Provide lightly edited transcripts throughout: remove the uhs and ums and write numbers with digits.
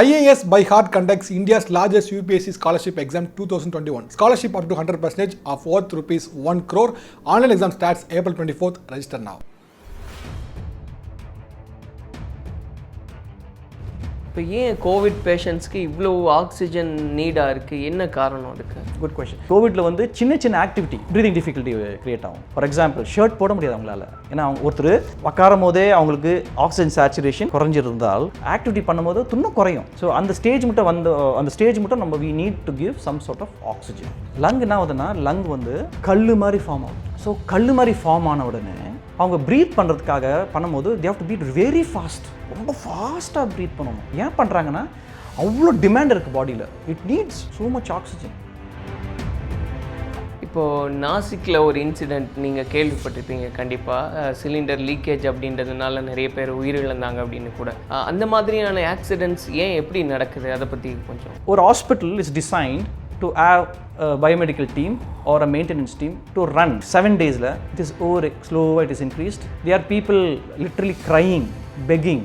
IAS by Heart conducts India's largest UPSC scholarship exam 2021. Scholarship up to 100% of worth rupees 1 crore. Online exam starts April 24th. Register now. இப்போ ஏன் Covid பேஷண்ட்ஸ்க்கு இவ்வளோ oxygen நீடாக இருக்குது, என்ன காரணம் அதுக்கு? Good question. கோவிட்டில் வந்து சின்ன சின்ன ஆக்டிவிட்டி ப்ரீதிங் டிஃபிகல்ட்டி கிரியேட் ஆகும். ஃபார் எக்ஸாம்பிள் ஷர்ட் போட முடியாது அவங்களால. ஏன்னா அவங்க ஒருத்தர் உட்காரும் போதே அவங்களுக்கு ஆக்சிஜன் சேச்சுரேஷன் குறைஞ்சிருந்தால் ஆக்டிவிட்டி பண்ணும்போது இன்னும் குறையும். ஸோ அந்த ஸ்டேஜ் மட்டும் நம்ம we need to give some sort of oxygen. Lung என்ன ஆகுதுன்னா, லங் வந்து கல் மாதிரி ஃபார்ம் ஆகும். ஸோ கல் மாதிரி ஃபார்ம் ஆன உடனே அவங்க ப்ரீத் பண்ணுறதுக்காக பண்ணும்போது they have to beat very fast, ரொம்ப ஃபாஸ்ட்டாக ப்ரீத் பண்ணணும். ஏன் பண்ணுறாங்கன்னா அவ்வளோ டிமாண்ட் இருக்குது பாடியில். It needs so much oxygen. இப்போது நாசிக்கில் ஒரு இன்சிடெண்ட் நீங்கள் கேள்விப்பட்டிருப்பீங்க கண்டிப்பாக, சிலிண்டர் லீக்கேஜ் அப்படின்றதுனால நிறைய பேர் உயிரிழந்தாங்க அப்படின்னு கூட. அந்த மாதிரியான ஆக்சிடென்ட்ஸ் ஏன் எப்படி நடக்குது, அதை பற்றி கொஞ்சம். ஒரு hospital is designed to have a biomedical team or a maintenance team to run 7 days. It is over slow, it is increased. There are people literally crying, begging,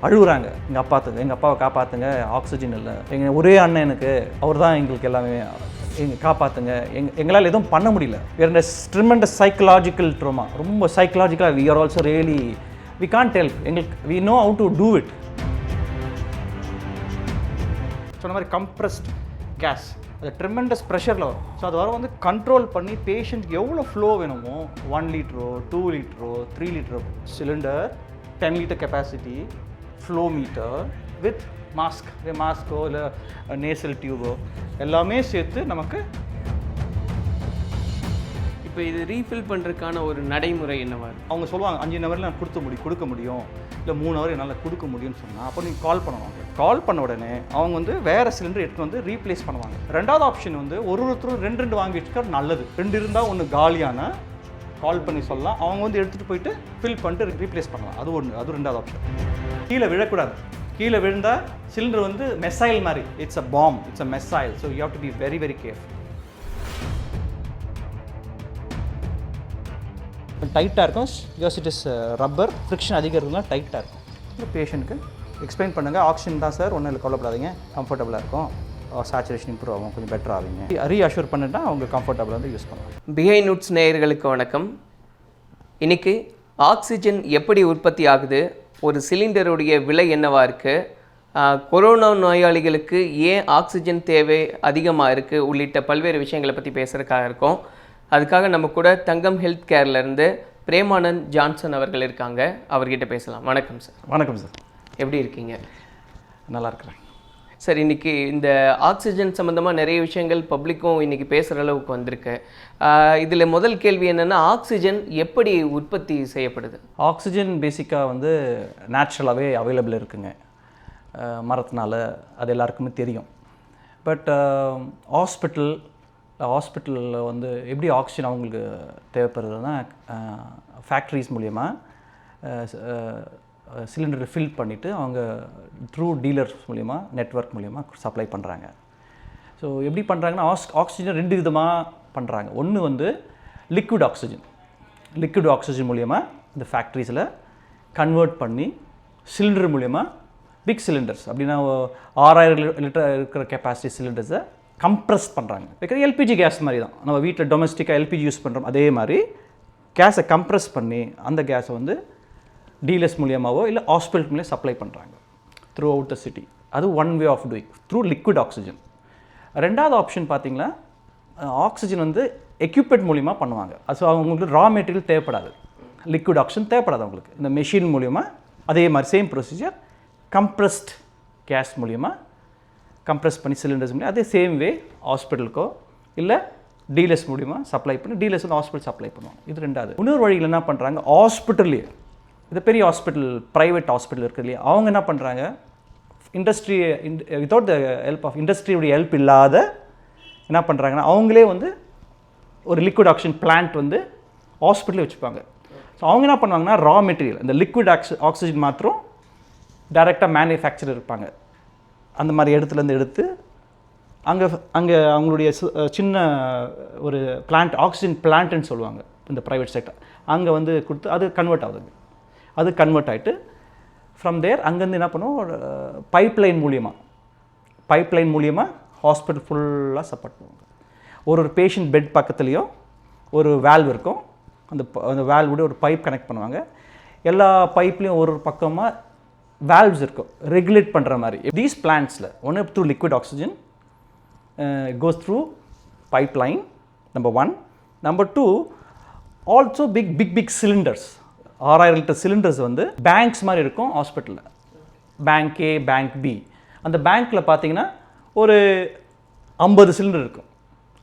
அழுகுறாங்க. எங்கள் அப்பாவை காப்பாற்றுங்க, ஆக்சிஜன் இல்லை. எங்கள் ஒரே அண்ணன் எனக்கு, அவர் தான் எங்களுக்கு எல்லாமே, காப்பாற்றுங்க. எங்களால் எதுவும் பண்ண முடியல. வேறு இந்த tremendous psychological trauma, ரொம்ப சைக்கலாஜிக்கலாக we are also really, we can't help. எங்களுக்கு we know how to do it. சொன்ன மாதிரி compressed gas அது ட்ரெமெண்டஸ் ப்ரெஷரில் வரும். ஸோ அது வர வந்து கண்ட்ரோல் பண்ணி பேஷண்ட்க்கு எவ்வளோ ஃப்ளோ வேணுமோ, 1 லிட்டரோ 2 லிட்டரோ 3 லிட்டரோ cylinder, 10 litre capacity, flow meter with மாஸ்க்கோ இல்லை நேசல் டியூபோ எல்லாமே சேர்த்து நமக்கு. இப்போ இது ரீஃபில் பண்ணுறதுக்கான ஒரு நடைமுறை என்னவா? அவங்க சொல்லுவாங்க 5 ஹவரில் நான் கொடுக்க முடியும், இல்லை 3 ஹவர் என்னால் கொடுக்க முடியும்னு சொன்னால் அப்போ நீங்கள் கால் பண்ணுவாங்க. கால் பண்ண உடனே அவங்க வந்து வேறு சிலிண்டர் எடுத்து வந்து ரீப்ளேஸ் பண்ணுவாங்க. ரெண்டாவது ஆப்ஷன் வந்து ஒருத்தரும் 2 வாங்கி வச்சுக்க நல்லது. 2 இருந்தால் ஒன்று காலியான கால் பண்ணி சொல்லலாம், அவங்க வந்து எடுத்துகிட்டு போயிட்டு ஃபில் பண்ணிட்டு ரீப்ளேஸ் பண்ணலாம். அது ரெண்டாவது ஆப்ஷன். கீழே விழக்கூடாது. கீழே விழுந்தால் சிலிண்டர் வந்து மெசைல் மாதிரி, it's a bomb, it's a missile. So you have to be very very careful. டைட்டாக இருக்கும், because it is rubber, friction அதிகம் இருக்குன்னா டைட்டாக இருக்கும். இந்த பேஷண்ட்டுக்கு எக்ஸ்பிளைன் பண்ணுங்கள், ஆக்சிஜன் தான் சார், ஒன்றும் இல்லை, கவலைப்படாதீங்க, கம்ஃபர்டபுளாக இருக்கும், சேச்சுரேஷன் இம்ப்ரூவ் ஆகும், கொஞ்சம் பெட்டர் ஆகுங்க. ரீஅஷ்யூர் பண்ணிட்டா அவங்க கம்ஃபர்டபுளாக வந்து யூஸ் பண்ணுவாங்க. பிஹைண்ட் நூட்ஸ் நேயர்களுக்கு வணக்கம். இன்றைக்கி ஆக்சிஜன் எப்படி உற்பத்தி ஆகுது, ஒரு சிலிண்டருடைய விலை என்னவாக இருக்குது, கொரோனா நோயாளிகளுக்கு ஏன் ஆக்சிஜன் தேவை அதிகமாக இருக்குது உள்ளிட்ட பல்வேறு விஷயங்களை பற்றி பேசுகிறதுக்காக இருக்கோம். அதுக்காக நம்ம கூட தங்கம் ஹெல்த் கேர்லேருந்து பிரேமானந்த் ஜான்சன் அவர்கள் இருக்காங்க, அவர்கிட்ட பேசலாம். வணக்கம் சார். வணக்கம் சார், எப்படி இருக்கீங்க? நல்லா இருக்கிறேன் சார். இன்றைக்கி இந்த ஆக்சிஜன் சம்மந்தமாக நிறைய விஷயங்கள் பப்ளிக்கும் இன்றைக்கி பேசுகிற அளவுக்கு வந்திருக்கு. இதில் முதல் கேள்வி என்னென்னா, ஆக்சிஜன் எப்படி உற்பத்தி செய்யப்படுது? ஆக்சிஜன் பேசிக்காக வந்து நேச்சுரலாகவே அவைலபிள் இருக்குங்க, மரத்தினால, அது எல்லாருக்குமே தெரியும். பட் ஹாஸ்பிட்டலில் வந்து எப்படி ஆக்சிஜன் அவங்களுக்கு தேவைப்படுறதுன்னா, ஃபேக்ட்ரிஸ் மூலயமா சிலிண்டரை ஃபில் பண்ணிவிட்டு அவங்க த்ரூ டீலர்ஸ் மூலயமா, நெட்வொர்க் மூலயமா சப்ளை பண்ணுறாங்க. ஸோ எப்படி பண்ணுறாங்கன்னா, ஆக்சிஜன் 2 விதமாக பண்ணுறாங்க. ஒன்று வந்து லிக்விட் ஆக்சிஜன் மூலயமா இந்த ஃபேக்ட்ரிஸில் கன்வெர்ட் பண்ணி சிலிண்டர் மூலயமா, பிக் சிலிண்டர்ஸ் அப்படின்னா 6000 லிட்டர் இருக்கிற கெப்பாசிட்டி சிலிண்டர்ஸை கம்ப்ரெஸ் பண்ணுறாங்க. பிகாஸ் எல்பிஜி கேஸ் மாதிரி தான், நம்ம வீட்டில் டொமஸ்டிக்காக எல்பிஜி யூஸ் பண்ணுறோம், அதே மாதிரி கேஸை கம்ப்ரெஸ் பண்ணி அந்த கேஸை வந்து டீலர்ஸ் மூலியமாகவோ இல்லை ஹாஸ்பிட்டல் மூலியம் சப்ளை பண்ணுறாங்க த்ரூ அவுட் த சிட்டி. அது one way of doing through liquid oxygen. ரெண்டாவது ஆப்ஷன் பார்த்திங்கன்னா, ஆக்சிஜன் வந்து எக்யூப்மெண்ட் மூலிமா பண்ணுவாங்க. ஸோ அவங்களுக்கு ரா மெட்டீரியல் தேவைப்படாது, லிக்விட் ஆக்சிஜன் தேவைப்படாது அவங்களுக்கு. இந்த மெஷின் மூலிமா அதே மாதிரி சேம் ப்ரொசீஜர், கம்ப்ரெஸ்ட் கேஸ் மூலிமா கம்ப்ரெஸ் பண்ணி சிலிண்டர்ஸ் மூலியம் அதே சேம் வே ஹாஸ்பிட்டலுக்கோ இல்லை டீலர்ஸ் மூலிமா சப்ளை பண்ணி டீலர்ஸ் வந்து ஹாஸ்பிட்டல் சப்ளை பண்ணுவாங்க. இது ரெண்டாவது. இன்னொரு வழியில் என்ன பண்ணுறாங்க, ஹாஸ்பிட்டல்லே இது பெரிய ஹாஸ்பிட்டல், ப்ரைவேட் ஹாஸ்பிட்டல் இருக்குது இல்லையா, அவங்க என்ன பண்ணுறாங்க, வித்தவுட் த ஹெல்ப் ஆஃப் இண்டஸ்ட்ரியுடைய ஹெல்ப் இல்லாத என்ன பண்ணுறாங்கன்னா, அவங்களே வந்து ஒரு லிக்விட் ஆக்சிஜன் பிளான்ட் வந்து ஹாஸ்பிட்டலே வச்சுப்பாங்க. ஸோ அவங்க என்ன பண்ணுவாங்கன்னா, ரா மெட்டீரியல் இந்த லிக்விட் ஆக்சிஜன் மாத்திரம் டைரெக்டாக மேனுஃபேக்சர் இருப்பாங்க, அந்த மாதிரி இடத்துலேருந்து எடுத்து அங்கே அவங்களுடைய சின்ன ஒரு பிளான்ட், ஆக்சிஜன் பிளான்ட்டுன்னு சொல்லுவாங்க இந்த ப்ரைவேட் செக்டர், அங்கே வந்து கொடுத்து அது கன்வெர்ட் ஆகுதுங்க. அது கன்வெர்ட் ஆகிட்டு ஃப்ரம் தேர் அங்கேருந்து என்ன பண்ணுவோம், பைப் லைன் மூலியமாக பைப்லைன் மூலியமாக ஹாஸ்பிட்டல் ஃபுல்லாக சப்போர்ட் பண்ணுவாங்க. ஒரு பேஷண்ட் பெட் பக்கத்துலேயும் ஒரு வேல்வ் இருக்கும். அந்த வேல்வோட ஒரு பைப் கனெக்ட் பண்ணுவாங்க. எல்லா பைப்லேயும் ஒரு பக்கமாக வேல்வ்ஸ் இருக்கும் ரெகுலேட் பண்ணுற மாதிரி. தீஸ் பிளான்ட்ஸில் ஒன்று through liquid oxygen goes through pipeline, number 1. Number 2, also big cylinders, 6000 litre cylinders வந்து பேங்க்ஸ் மாதிரி இருக்கும் ஹாஸ்பிட்டலில். Bank A, bank B. அந்த பேங்க்கில் பார்த்தீங்கன்னா ஒரு 50 சிலிண்டர் இருக்கும்.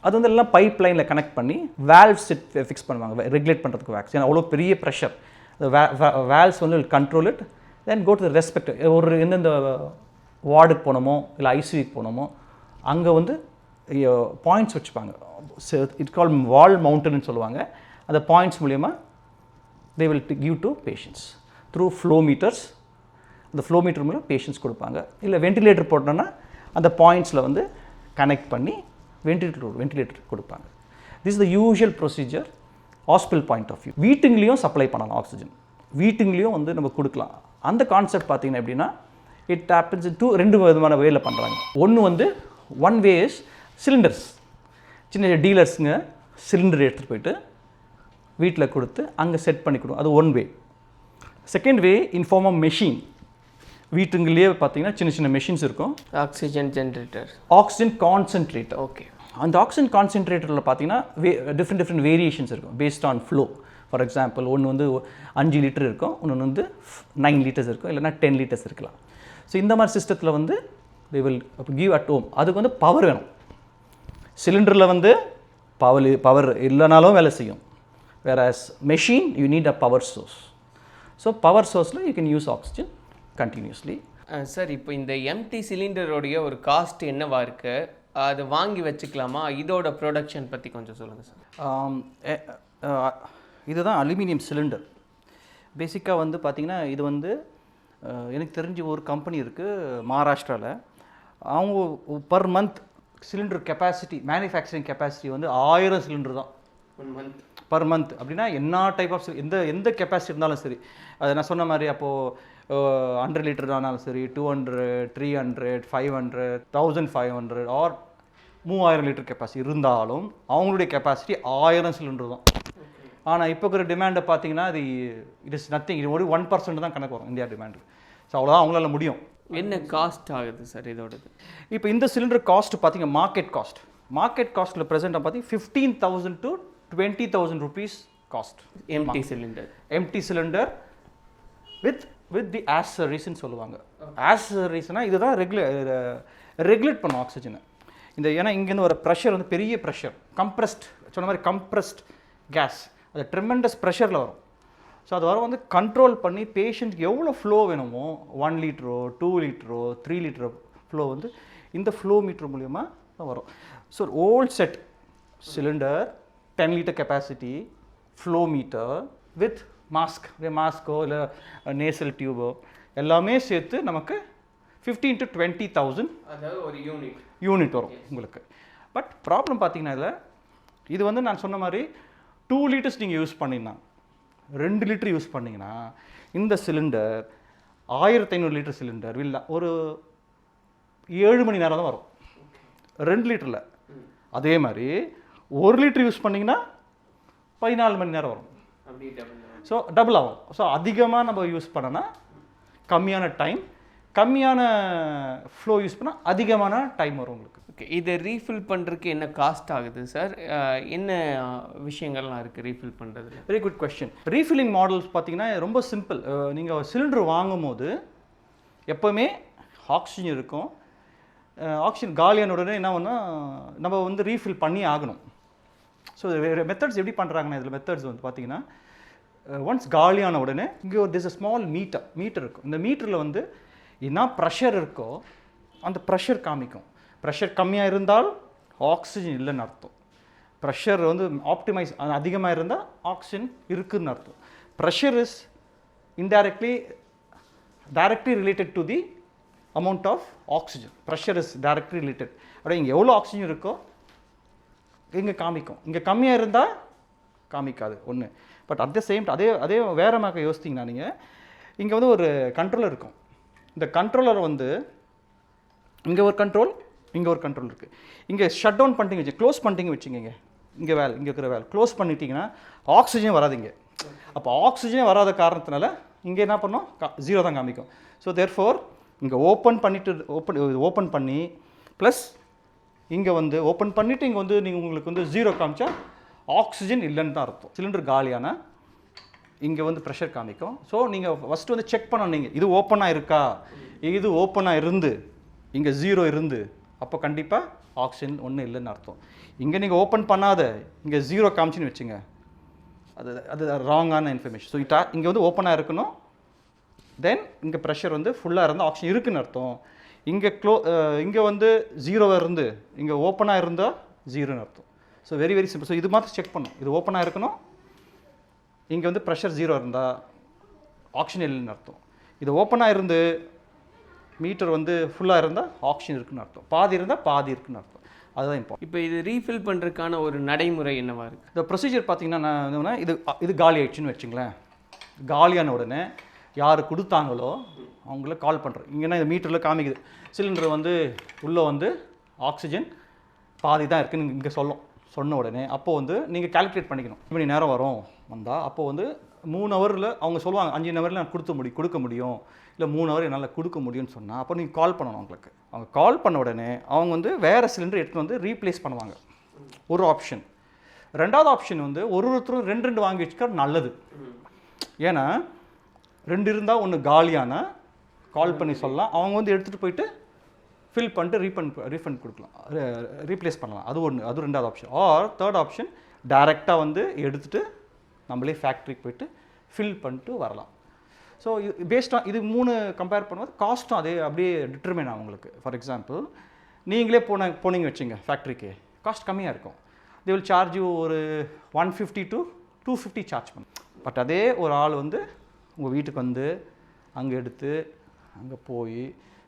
அது வந்து எல்லாம் பைப் லைனில் கனெக்ட் பண்ணி வேல்வ்ஸ் ஃபிக்ஸ் பண்ணுவாங்க ரெகுலேட் பண்ணுறதுக்கு வேக்ஸ். ஏன்னா அவ்வளோ பெரிய ப்ரெஷர். வேல்வ்ஸ் வந்து control it, then go to the respect. ஒரு எந்தெந்த வார்டுக்கு போனோமோ இல்லை ஐசியூக்கு போனோமோ அங்கே வந்து பாயிண்ட்ஸ் வச்சுப்பாங்க. இட்ஸ் கால் வால் மவுண்டன்னு சொல்லுவாங்க. அந்த பாயிண்ட்ஸ் மூலயமா they will give to patients through flow meters. அந்த ஃப்ளோ மீட்டர் மூலம் பேஷண்ட்ஸ் கொடுப்பாங்க. இல்லை வென்டிலேட்டர் போட்டோன்னா அந்த பாயிண்ட்ஸில் வந்து கனெக்ட் பண்ணி வென்டிலேட்டர் கொடுப்பாங்க. This is the usual procedure hospital point of view. வீட்டுங்களையும் சப்ளை பண்ணலாம் ஆக்சிஜன், வீட்டுங்களையும் வந்து நம்ம கொடுக்கலாம். அந்த கான்செப்ட் பார்த்தீங்கன்னா எப்படின்னா இட் ஹேப்பன்ஸ் டூ 2 விதமான வேயில் பண்ணுறாங்க. One way is cylinders. சின்ன டீலர்ஸுங்க சிலிண்டர் எடுத்துகிட்டு போயிட்டு வீட்டில் கொடுத்து அங்கே செட் பண்ணி கொடுக்கும். அது one way. Second way in form of machine. வீட்டுங்களே பார்த்தீங்கன்னா சின்ன சின்ன மெஷின்ஸ் இருக்கும். Oxygen generator, oxygen concentrator. Okay. அந்த ஆக்சிஜன் கான்சென்ட்ரேட்டரில் பார்த்தீங்கன்னா டிஃப்ரெண்ட் வேரியேஷன்ஸ் இருக்கும் based on flow. For example ஒன்று வந்து 5 லிட்டர் இருக்கும், ஒன்று வந்து 9 லிட்டர்ஸ் இருக்கும், இல்லைனா 10 லிட்டர்ஸ் இருக்கலாம். ஸோ இந்த மாதிரி சிஸ்டத்தில் வந்து they will give at home. அதுக்கு வந்து பவர் வேணும். சிலிண்டரில் வந்து பவர் இல்லைனாலும் வேலை செய்யும். whereas machine you need a power source. So power sourceல you can use oxygen continuously. Sir, இப்போ இந்த எம்டி சிலிண்டரோடைய ஒரு காஸ்ட் என்னவா இருக்கு, அதை வாங்கி வச்சுக்கலாமா? இதோட ப்ரொடக்ஷன் பற்றி கொஞ்சம் சொல்லுங்கள் சார். இதுதான் அலுமினியம் சிலிண்டர். பேசிக்காக வந்து பார்த்திங்கன்னா இது வந்து எனக்கு தெரிஞ்ச ஒரு கம்பெனி இருக்குது மகாராஷ்டிராவில். அவங்க per month cylinder capacity, manufacturing capacity வந்து 1000 சிலிண்டர் தான் பர் மந்த். அப்படின்னா என்ன டைப் ஆஃப் எந்த கெப்பாசிட்டி இருந்தாலும் சரி, அது நான் சொன்ன மாதிரி அப்போது 100 லிட்டர் ஆனாலும் சரி, 200, 300, 500, 1500 ஆர் 3000 லிட்டர் கெப்பாசிட்டி இருந்தாலும் அவங்களுடைய கெப்பாசிட்டி 1000 சிலிண்டர் தான். ஆனால் இப்போ இருக்கிற டிமாண்டை பார்த்தீங்கன்னா அது இட் இஸ் நத்திங். இது ஒரு 1% தான் கணக்கு வரும் இந்தியா டிமாண்டு. ஸோ அவ்வளோதான் அவங்களால முடியும். என்ன காஸ்ட் ஆகுது சார் இதோடது? இப்போ இந்த சிலிண்டர் காஸ்ட் பார்த்தீங்கன்னா மார்க்கெட் காஸ்ட்டில் ப்ரெசென்ட்டாக பார்த்தீங்கன்னா 15,000 to 20,000 rupees காஸ்ட். எம்டி சிலிண்டர் வித் தி ஆசரிஸ்ன்னு சொல்லுவாங்க. ஆசரிஸ்னால் இதுதான் ரெகுலேட் பண்ணும் ஆக்சிஜனை. இந்த ஏன்னா இங்கேருந்து வர ப்ரெஷர் வந்து பெரிய ப்ரெஷர், சொன்ன மாதிரி கம்ப்ரஸ்ட் கேஸ், அது ட்ரெமெண்டஸ் ப்ரெஷரில் வரும். ஸோ அது வர வந்து கண்ட்ரோல் பண்ணி பேஷண்ட்க்கு எவ்வளோ ஃப்ளோ வேணுமோ 1 லிட்டரோ 2 லிட்டரோ 3 லிட்டரோ ஃப்ளோ வந்து இந்த ஃப்ளோ மீட்டர் மூலிமா தான் வரும். So volt set cylinder 10 litre capacity, flow meter with மாஸ்க்கோ இல்லை நேசல் டியூபோ எல்லாமே சேர்த்து நமக்கு 15,000 to 20,000 அதாவது ஒரு யூனிட் வரும் உங்களுக்கு. பட் ப்ராப்ளம் பார்த்தீங்கன்னா இது வந்து நான் சொன்ன மாதிரி 2 லிட்டர்ஸ் நீங்கள் யூஸ் பண்ணிங்கன்னா, 2 லிட்டர் யூஸ் பண்ணிங்கன்னா இந்த சிலிண்டர் 1500 லிட்டர் சிலிண்டர் ஒரு 7 மணி நேரம் தான் வரும் 2 லிட்டரில். அதே மாதிரி 1 லிட்டர் யூஸ் பண்ணிங்கன்னா 14 மணி நேரம் வரும். ஸோ டபுள் ஆகும். ஸோ அதிகமாக நம்ம யூஸ் பண்ணோன்னா கம்மியான டைம், கம்மியான ஃப்ளோ யூஸ் பண்ணால் அதிகமான டைம் வரும் உங்களுக்கு. ஓகே, இதை ரீஃபில் பண்ணுறதுக்கு என்ன காஸ்ட் ஆகுது சார்? என்ன விஷயங்கள்லாம் இருக்குது ரீஃபில் பண்ணுறதுல? Very good question. Refilling models பார்த்தீங்கன்னா ரொம்ப சிம்பிள். நீங்கள் சிலிண்டர் வாங்கும் போது எப்போவுமே ஆக்சிஜன் இருக்கும். ஆக்சிஜன் காலியான உடனே என்ன ஒன்றா நம்ம வந்து ரீஃபில் பண்ணி ஆகணும். ஸோ மெத்தட்ஸ் எப்படி பண்ணுறாங்கன்னா இதில் மெத்தட்ஸ் வந்து பார்த்தீங்கன்னா ஒன்ஸ் காலியான உடனே இங்கே ஒரு திஸ் ஸ்மால் மீட்டர் இருக்கும். இந்த மீட்டரில் வந்து என்ன ப்ரெஷர் இருக்கோ அந்த ப்ரெஷர் காமிக்கும். ப்ரெஷர் கம்மியாக இருந்தால் ஆக்சிஜன் இல்லைன்னு அர்த்தம். ப்ரெஷர் வந்து ஆப்டிமைஸ் அதிகமாக இருந்தால் ஆக்சிஜன் இருக்குதுன்னு அர்த்தம். Pressure is directly related to the amount of oxygen. Pressure is directly related. அப்படியே இங்கே எவ்வளோ ஆக்சிஜன் இருக்கோ இங்கே காமிக்கும். இங்கே கம்மியாக இருந்தால் காமிக்காது ஒன்று. பட் அட் த சேம் அதே வேறு மாதிரி யோசித்தீங்கன்னா நீங்கள் இங்கே வந்து ஒரு கண்ட்ரோலர் இருக்கும். இந்த கண்ட்ரோலர் வந்து இங்கே ஒரு கண்ட்ரோல், இங்கே ஒரு கண்ட்ரோல் இருக்குது. இங்கே ஷட் டவுன் பண்ணிட்டீங்க வச்சு, க்ளோஸ் பண்ணிட்டீங்க வச்சுக்கோங்க, இங்கே வேல், இங்கே இருக்கிற வேல் க்ளோஸ் பண்ணிட்டீங்கன்னா ஆக்சிஜன் வராதிங்க. அப்போ ஆக்சிஜனே வராத காரணத்தினால இங்கே என்ன பண்ணோம், 0 தான் காமிக்கும். ஸோ தேர்ஃபோர் இங்கே ஓப்பன் ஓப்பன் பண்ணி ப்ளஸ் இங்கே வந்து ஓப்பன் பண்ணிவிட்டு இங்கே வந்து நீங்கள் உங்களுக்கு வந்து 0 காமிச்சா ஆக்சிஜன் இல்லைன்னு தான் அர்த்தம். சிலிண்டர் காலியான இங்கே வந்து ப்ரெஷர் காமிக்கும். ஸோ நீங்கள் ஃபஸ்ட்டு வந்து செக் பண்ணணும், நீங்கள் இது ஓப்பனாக இருக்கா, இது ஓப்பனாக இருந்து இங்கே 0 இருந்து அப்போ கண்டிப்பாக ஆக்சிஜன் ஒன்றும் இல்லைன்னு அர்த்தம். இங்கே நீங்கள் ஓப்பன் பண்ணாத இங்கே 0 காமிச்சின்னு வச்சுங்க, அது ராங்கான இன்ஃபர்மேஷன். ஸோ இங்கே வந்து ஓப்பனாக இருக்கணும், தென் இங்கே ப்ரெஷர் வந்து ஃபுல்லாக இருந்தால் ஆக்சிஜன் இருக்குன்னு அர்த்தம். இங்கே இங்கே வந்து 0 இருந்து இங்கே ஓப்பனாக இருந்தால் 0ன்னு அர்த்தம். So very very simple. So இது மாதிரி செக் பண்ணணும், இது ஓப்பனாக இருக்கணும், இங்கே வந்து ப்ரெஷர் 0 இருந்தால் ஆக்சிஜன் இல்லைன்னு அர்த்தம். இது ஓப்பனாக இருந்து மீட்டர் வந்து ஃபுல்லாக இருந்தால் ஆக்சிஜன் இருக்குன்னு அர்த்தம், பாதி இருந்தால் பாதி இருக்குன்னு அர்த்தம். அதுதான் இம்பார்ட்டன்ட். இப்போ இது ரீஃபில் பண்ணுறதுக்கான ஒரு நடைமுறை என்னவா இருக்குது? இந்த ப்ரொசீஜர் பார்த்தீங்கன்னா நான் இது காலி ஆயிடுச்சுன்னு வச்சுங்களேன், காலியான உடனே யார் கொடுத்தாங்களோ அவங்கள கால் பண்ணுறேன். இங்கேனா இந்த மீட்டரில் காமிக்குது சிலிண்டர் வந்து உள்ளே வந்து ஆக்சிஜன் பாதி தான் இருக்குன்னு இங்கே சொன்ன உடனே அப்போது வந்து நீங்கள் கால்குலேட் பண்ணிக்கணும், இப்போ மணி நேரம் வந்தால் அப்போது வந்து 3 ஹவரில் அவங்க சொல்லுவாங்க 5 ஹவரில் நான் கொடுக்க முடியும், இல்லை 3 ஹவர் என்னால் கொடுக்க முடியும்னு சொன்னால் அப்போ நீங்கள் கால் பண்ணணும் அவங்களுக்கு. அவங்க கால் பண்ண உடனே அவங்க வந்து வேறு சிலிண்டர் எடுத்துகிட்டு வந்து ரீப்ளேஸ் பண்ணுவாங்க, ஒரு ஆப்ஷன். ரெண்டாவது ஆப்ஷன் வந்து ஒருத்தரும் 2 வாங்கி வச்சுக்கிறது நல்லது. ஏன்னா 2 இருந்தால் ஒன்று காலியான கால் பண்ணி சொல்லலாம், அவங்க வந்து எடுத்துகிட்டு போயிட்டு ஃபில் பண்ணிட்டு ரீஃபண்ட் கொடுக்கலாம், ரீப்ளேஸ் பண்ணலாம். அது ரெண்டாவது ஆப்ஷன். ஆர் தேர்ட் ஆப்ஷன் டைரெக்டாக வந்து எடுத்துகிட்டு நம்மளே ஃபேக்ட்ரிக்கு போயிட்டு ஃபில் பண்ணிட்டு வரலாம். ஸோ பேஸ்ட் ஆன் இது 3 கம்பேர் பண்ணும்போது காஸ்ட்டும் அப்படியே டிட்டர்மைன் ஆகும் உங்களுக்கு. ஃபார் எக்ஸாம்பிள் நீங்களே போனீங்க வச்சுங்க ஃபேக்ட்ரிக்கு, காஸ்ட் கம்மியாக இருக்கும். தே வில் சார்ஜ் யூ ஒரு 150 to 250 சார்ஜ் பண்ணு. பட் அதே ஒரு ஆள் வந்து உங்கள் வீட்டுக்கு வந்து அங்கே எடுத்து அங்கே போய்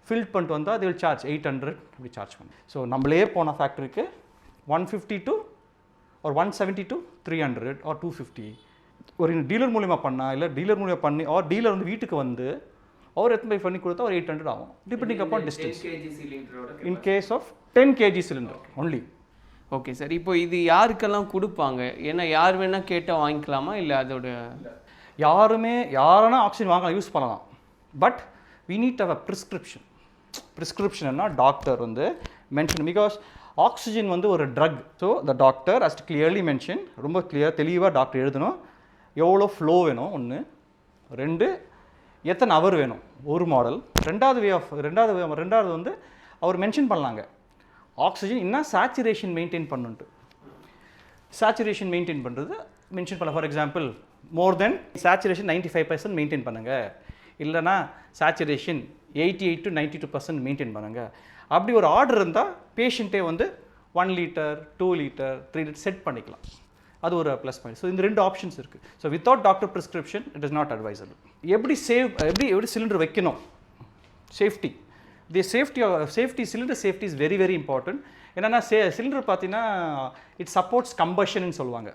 ஃபில் பண்ணிட்டு வந்தால் தே வில் சார்ஜ் 800 அப்படி சார்ஜ் பண்ணு. ஸோ நம்மளே போன ஃபேக்ட்ரிக்கு 150 to or 170 to 300 or 250. ஒரு டீலர் மூலிமா பண்ணால் இல்லை டீலர் மூலிமா பண்ணி ஆர் டீலர் வந்து வீட்டுக்கு வந்து அவர் எத்தனை பண்ணி கொடுத்தா ஒரு 800 ஆகும், depending upon distance. In case of 10 kg cylinder only. Okay sir, இப்போ இது யாருக்கெல்லாம் கொடுப்பாங்க? ஏன்னா யார் வேணால் கேட்டால் வாங்கிக்கலாமா, இல்லை அதோட யாரானா ஆக்சிஜன் வாங்கலாம், யூஸ் பண்ணலாம். But we need to have a ப்ரிஸ்கிரிப்ஷன்னா டாக்டர் வந்து மென்ஷன், பிகாஸ் ஆக்சிஜன் வந்து ஒரு drug. So the doctor has to clearly mention, ரொம்ப தெளிவாக டாக்டர் எழுதணும் எவ்வளோ ஃப்ளோ வேணும், 1, 2 எத்தனை ஹவர் வேணும், ஒரு மாடல். ரெண்டாவது வந்து அவர் மென்ஷன் பண்ணலாங்க ஆக்சிஜன் என்ன சேச்சுரேஷன் மெயின்டைன் பண்ணுன்ட்டு. சேச்சுரேஷன் மெயின்டைன் பண்ணுறது மென்ஷன் பண்ணலாம். For example more then saturation 95% maintain பண்ணுங்கள், இல்லைனா சேச்சுரேஷன் 88 to 92% மெயின்டைன் பண்ணுங்கள். அப்படி ஒரு ஆர்டர் இருந்தால் பேஷண்ட்டே வந்து 1 லிட்டர் 2 லிட்டர் 3 லிட்டர் செட் பண்ணிக்கலாம். அது ஒரு ப்ளஸ் பாயிண்ட். ஸோ இந்த 2 ஆப்ஷன்ஸ் இருக்குது. So without doctor prescription it is not advisable. எப்படி சிலிண்டர் வைக்கணும், safety cylinder safety is very very important. என்னென்னா சிலிண்டர் பார்த்தீங்கன்னா இட் சப்போர்ட்ஸ் கம்பஷன்னு சொல்லுவாங்க.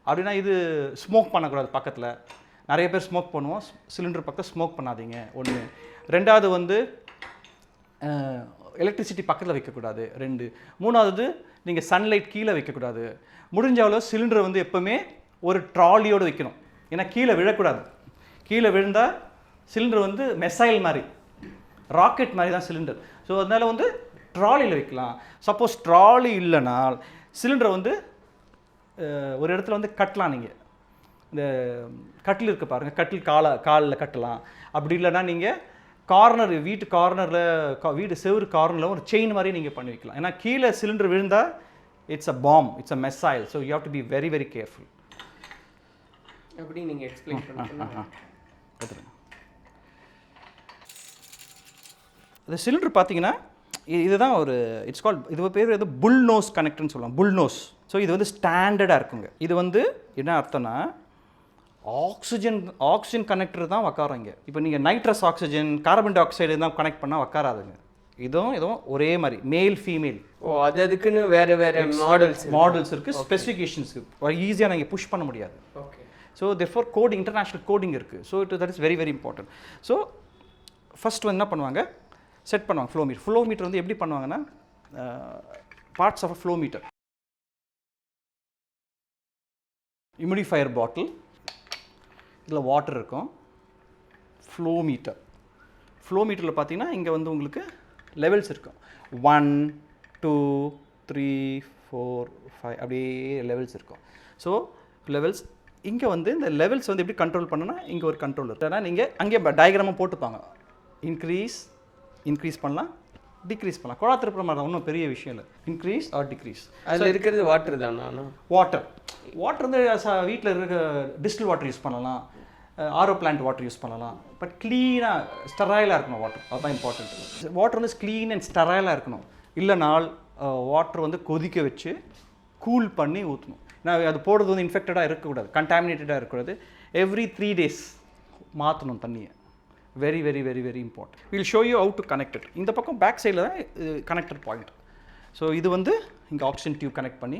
அப்படின்னா இது ஸ்மோக் பண்ணக்கூடாது, பக்கத்தில் நிறைய பேர் ஸ்மோக் பண்ணுவோம், சிலிண்டர் பக்கத்தில் ஸ்மோக் பண்ணாதீங்க, 1. ரெண்டாவது வந்து எலக்ட்ரிசிட்டி பக்கத்தில் வைக்கக்கூடாது, 2. மூணாவது நீங்கள் சன்லைட் கீழே வைக்கக்கூடாது. முடிஞ்சாலும் சிலிண்டர் வந்து எப்போவுமே ஒரு ட்ராலியோடு வைக்கணும், ஏன்னா கீழே விழக்கூடாது. கீழே விழுந்தால் சிலிண்டர் வந்து மெசைல் மாதிரி, ராக்கெட் மாதிரி தான் சிலிண்டர். ஸோ அதனால் வந்து ட்ராலியில் வைக்கலாம். சப்போஸ் ட்ராலி இல்லைனால் சிலிண்டரை வந்து ஒரு இடத்துல வந்து கட்டலாம். நீங்கள் இந்த கட்டில் இருக்க பாருங்கள், கட்டில் காலில் கட்டலாம். அப்படி இல்லைன்னா நீங்கள் கார்னர், வீட்டு செவரு கார்னரில் ஒரு செயின் மாதிரி நீங்கள் பண்ணி வைக்கலாம். ஏன்னா கீழே சிலிண்டர் விழுந்தால் it's a bomb, it's a missile. So you have to be very very careful. எப்படி நீங்கள் எக்ஸ்பிளைன் பண்ணுங்க. இந்த சிலிண்டர் பார்த்தீங்கன்னா இதுதான் ஒரு இட்ஸ் கால், இது பேர் வந்து புல் நோஸ் கனெக்டர்னு சொல்லுவாங்க, புல் நோஸ். ஸோ இது வந்து ஸ்டாண்டர்டாக இருக்குங்க. இது வந்து என்ன அர்த்தம்னா ஆக்சிஜன் கனெக்டர் தான் உக்காராங்க. இப்போ நீங்கள் nitrous oxygen, carbon di oxide தான் கனெக்ட் பண்ணால் உக்காராதுங்க. இதுவும் ஒரே மாதிரி மேல் ஃபீமேல். அதுக்குன்னு வேறு மாடல்ஸ் இருக்குது, ஸ்பெசிஃபிகேஷன்ஸ் இருக்குது, ஈஸியாக நீங்கள் புஷ் பண்ண முடியாது. Okay. So therefore coding, international coding இருக்குது. So that is very very important. So first வந்து என்ன பண்ணுவாங்க, செட் பண்ணுவாங்க ஃப்ளோ மீட்டர் வந்து எப்படி பண்ணுவாங்கன்னா parts of flow meter, humidifier bottle, இதில் வாட்டர் இருக்கும், ஃப்ளோ மீட்டரில் பார்த்தீங்கன்னா இங்கே வந்து உங்களுக்கு லெவல்ஸ் இருக்கும், 1 2 3 4 5 அப்படியே லெவல்ஸ் இருக்கும். ஸோ லெவல்ஸ் இங்கே வந்து இந்த லெவல்ஸ் வந்து எப்படி கண்ட்ரோல் பண்ணனா இங்கே ஒரு கண்ட்ரோல் இருக்குது. ஏன்னா நீங்கள் அங்கே டயக்ராமாக போட்டுப்பாங்க, இன்க்ரீஸ் பண்ணலாம், டிக்ரீஸ் பண்ணலாம். குழாத்திருப்புற மாதிரி தான், ஒன்றும் பெரிய விஷயம் இல்லை. Increase R degrees. அதில் இருக்கிறது வாட்டர் தானா? வாட்டர் வந்து வீட்டில் இருக்க டிஸ்டில் வாட்டர் யூஸ் பண்ணலாம், ஆரோ பிளான்ட் வாட்டர் யூஸ் பண்ணலாம். பட் க்ளீனாக ஸ்டெரைலாக இருக்கணும் வாட்டர், அதுதான் இம்பார்ட்டன்ட். வாட்டர் வந்து க்ளீன் அண்ட் ஸ்டெரைலாக இருக்கணும். இல்லைனால் வாட்டர் வந்து கொதிக்க வச்சு கூல் பண்ணி ஊற்றணும். நான் அது போடுறது வந்து இன்ஃபெக்டடாக இருக்கக்கூடாது, கண்டாமினேட்டடாக இருக்கக்கூடாது. எவ்ரி 3 days மாற்றணும் தண்ணியை. Very very very very important. Will show you how to connect it. இந்த பக்கம் பேக் சைடில் தான் கனெக்டர் பாயிண்ட். ஸோ இது வந்து இங்கே ஆக்சிஜன் டியூப் கனெக்ட் பண்ணி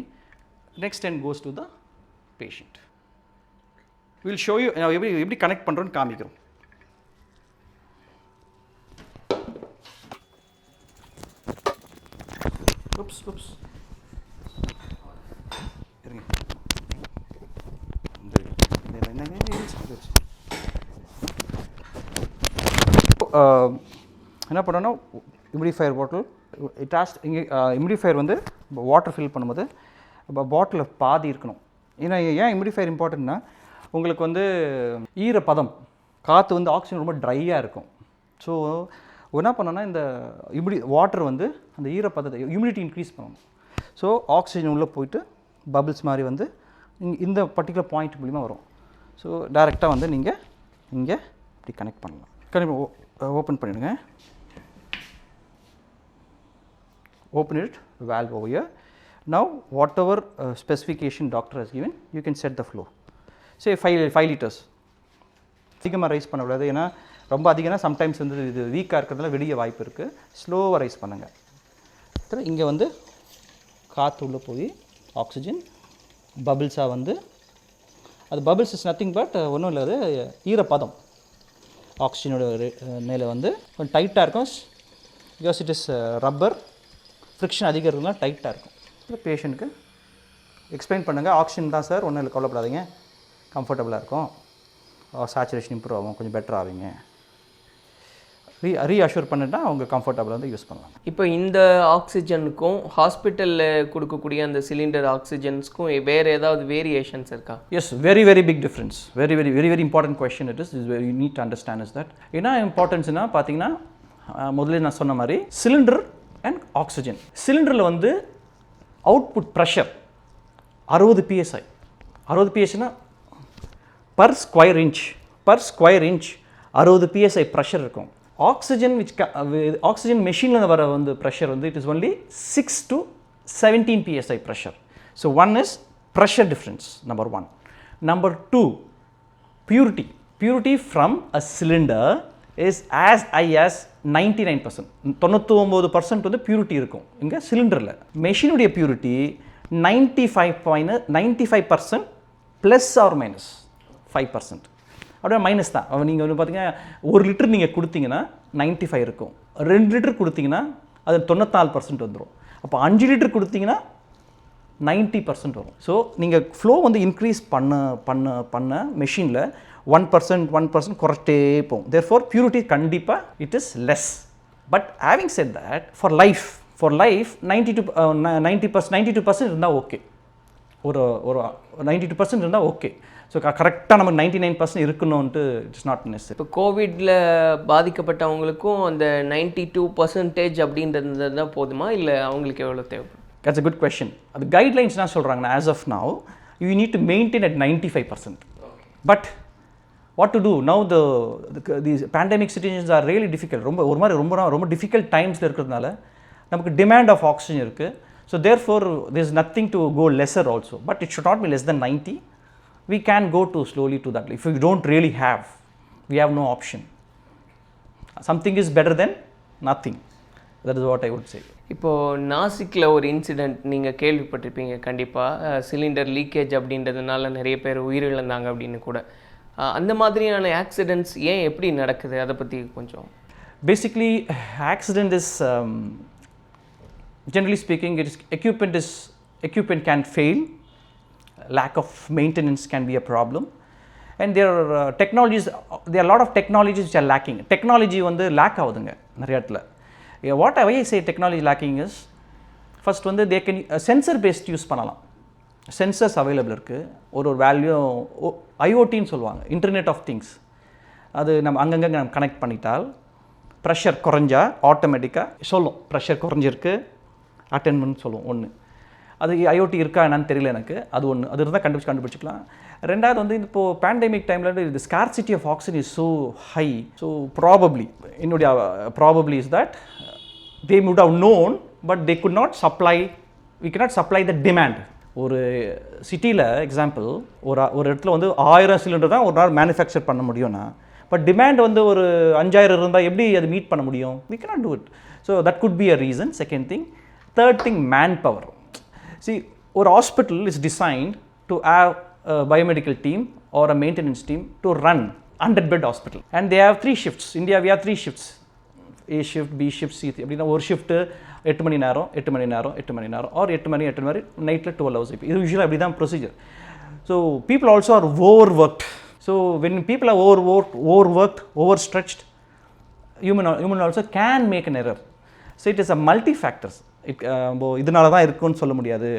next and goes to the patient. Will show you எப்படி கனெக்ட் பண்ணுறோன்னு காமிக்கிறோம். oops இருங்க, என்ன பண்ணோன்னா ஹியூமிடிஃபையர் பாட்டில் இங்கே ஹியூமிடிஃபையர் வந்து வாட்டர் ஃபில் பண்ணும்போது பாட்டிலில் பாதி இருக்கணும். ஏன்னா ஏன் ஹியூமிடிஃபையர் இம்பார்ட்டன்ட்னா உங்களுக்கு வந்து ஈரப்பதம், காற்று வந்து ஆக்சிஜன் ரொம்ப ட்ரையாக இருக்கும். ஸோ என்ன பண்ணோன்னா இந்த வாட்டர் வந்து அந்த ஈரப்பதத்தை ஹியூமிடிட்டி இன்க்ரீஸ் பண்ணணும். ஸோ ஆக்சிஜன் உள்ளே போயிட்டு பபிள்ஸ் மாதிரி வந்து இந்த பர்டிகுலர் பாயிண்ட் மூலிமா வரும். ஸோ டைரெக்டாக வந்து நீங்கள் இங்கே இப்படி கனெக்ட் பண்ணலாம். ஓப்பன் பண்ணிவிடுங்க. Open it, valve over here. Now whatever specification doctor has given, you can set the flow. Say 5 liters. அதிகமாக ரைஸ் பண்ணக்கூடாது, ஏன்னா ரொம்ப அதிகம்னா சம்டைம்ஸ் வந்து இது வீக்காக இருக்கிறதுனால வெடிய வாய்ப்பு இருக்குது. ஸ்லோவாக ரைஸ் பண்ணுங்கள். இங்கே வந்து காற்று உள்ளே போய் ஆக்சிஜன் பபிள்ஸாக வந்து, அது பபிள்ஸ் இஸ் நத்திங் பட் ஒன்றும் இல்லை, அது ஈரப்பதம். ஆக்சிஜனோட மேலே வந்து கொஞ்சம் டைட்டாக இருக்கும், because it is rubber. Friction அதிகம் இருக்குதுனா டைட்டாக இருக்கும். இப்போ பேஷண்ட்டுக்கு எக்ஸ்பிளைன் பண்ணுங்கள், ஆக்சிஜன் தான் சார், ஒன்றும் இல்லை, கவலைப்படாதீங்க, கம்ஃபர்டபுளாக இருக்கும், சேச்சுரேஷன் இம்ப்ரூவ் ஆகும், கொஞ்சம் பெட்டர் ஆவீங்க, ரீஅஷ்யூர் பண்ணிட்டா அவங்க கம்ஃபர்டபுளாக வந்து யூஸ் பண்ணலாம். இப்போ இந்த ஆக்சிஜனுக்கும் ஹாஸ்பிட்டலில் கொடுக்கக்கூடிய அந்த சிலிண்டர் ஆக்சிஜன்ஸ்க்கும் வேறு ஏதாவது வேரியேஷன்ஸ் இருக்கா? Yes, very very big difference. Very very very very important question it is very need to understand is that. என்ன இம்பார்ட்டன்ஸ்னா பார்த்தீங்கன்னா, முதல்ல நான் சொன்ன மாதிரி சிலிண்டர் அண்ட் ஆக்சிஜன். சிலிண்டரில் வந்து அவுட்புட் ப்ரெஷர் 60 PSI. 60 PSIனா per square inch 60 PSI pressure இருக்கும். ஆக்சிஜன் ஆக்சிஜன் மெஷினில் வர வந்து ப்ரெஷர் வந்து it is only 6 to 17 PSI pressure. So one is pressure difference, number 1. Number 2, purity from a cylinder is as high as 99%. 99% வந்து purity இருக்கும் இங்கே சிலிண்டரில். மெஷினுடைய பியூரிட்டி 95% ப்ளஸ் ஆர் மைனஸ் 5%. அப்படியே மைனஸ் தான். நீங்கள் வந்து பார்த்தீங்கன்னா 1 லிட்டர் நீங்கள் கொடுத்தீங்கன்னா 95 இருக்கும், 2 லிட்டர் கொடுத்தீங்கன்னா அது 94% வந்துடும். அப்போ 5 லிட்டர் கொடுத்தீங்கன்னா 90% வரும். ஸோ நீங்கள் ஃப்ளோ வந்து இன்க்ரீஸ் பண்ண பண்ண பண்ண மெஷினில் 1% குறைச்சிட்டே போகும். தேர்ஃபோர் பியூரிட்டி கண்டிப்பாக it is less. But having set that for life 92% இருந்தால் ஓகே. ஒரு 92% இருந்தால் ஓகே. ஸோ கரெக்டாக நம்ம 99% இருக்கணும்ன்ட்டு இட்ஸ் நாட் நெசசரி. இப்போ கோவிடில் பாதிக்கப்பட்டவங்களுக்கும் அந்த 92% அப்படின்றது தான் போதுமா, இல்லை அவங்களுக்கு எவ்வளோ தேவைப்படும்? That's a good question. அது கைட்லைன்ஸ் என்ன சொல்கிறாங்கன்னா, as of now you need to maintain at 95%. But what to do now? These pandemic situations are really difficult. ரொம்ப difficult timesல இருக்கிறதுனால நமக்கு demand of oxygen இருக்குது. So therefore there is nothing to go lesser also, but it should not be less than 90. We can go to slowly to that. If we don't really have, we have no option. Something is better than nothing. That is what I would say. இப்போது நாசிக்கில் ஒரு incident நீங்கள் கேள்விப்பட்டிருப்பீங்க கண்டிப்பாக, cylinder leakage அப்படின்றதுனால நிறைய பேர் உயிரிழந்தாங்க அப்படின்னு கூட. அந்த மாதிரியான ஆக்சிடெண்ட்ஸ் ஏன் எப்படி நடக்குது, அதை பற்றி கொஞ்சம். Basically, accident is, generally speaking, it is equipment can fail, lack of maintenance can be a problem, and there are there are a lot of technologies which are lacking. Technology வந்து lack ஆகுதுங்க நிறைய இடத்துல. What I say technology lacking is, first வந்து they can sensor based use பண்ணலாம். Sensors available இருக்குது. ஒரு value ஐஓடின்னு சொல்லுவாங்க, internet of things. அது நம்ம அங்கங்கே நம்ம கனெக்ட் பண்ணிட்டால் ப்ரெஷர் குறைஞ்சா ஆட்டோமேட்டிக்காக சொல்லும் ப்ரெஷர் குறைஞ்சிருக்கு, அட்டென்மெண்ட் சொல்லுவோம். ஒன்று அது ஐஓடி இருக்கா என்னன்னு தெரியல எனக்கு. அது ஒன்று, அது இருந்தால் கண்டுபிடிச்சிக்கலாம். ரெண்டாவது வந்து இப்போது பேண்டமிக் டைமில் இது scarcity of oxygen is so high. So probably என்னுடைய probably is that they would have known, but they could not supply, we cannot supply the demand. ஒரு சிட்டியில் எக்ஸாம்பிள் ஒரு இடத்துல வந்து 1000 சிலிண்டர் தான் ஒரு நாள் மேனுஃபேக்சர் பண்ண முடியும்னா, பட் டிமாண்ட் வந்து ஒரு 5000 இருந்தால் எப்படி அது மீட் பண்ண முடியும்? we cannot do it. So that could be a reason. Second thing. Third thing, manpower. See, ஒரு hospital is designed to have a biomedical team or a maintenance team to run 100-bed hospital, and they have 3 shifts. India we have 3 shifts, A shift, B shift, C அப்படின்னா ஒரு shift 8 மணி நேரம் 8 மணி நேரம் 8 மணி நேரம், R 8 மணி நைட்டில் 12 hours. இது யூஸ்வலாக அப்படி தான் procedure. So people also are over worked. So when people are over worked, over stretched, human also can make an error. So it is a multi factors. இதனால தான் இருக்குன்னு சொல்ல முடியாது,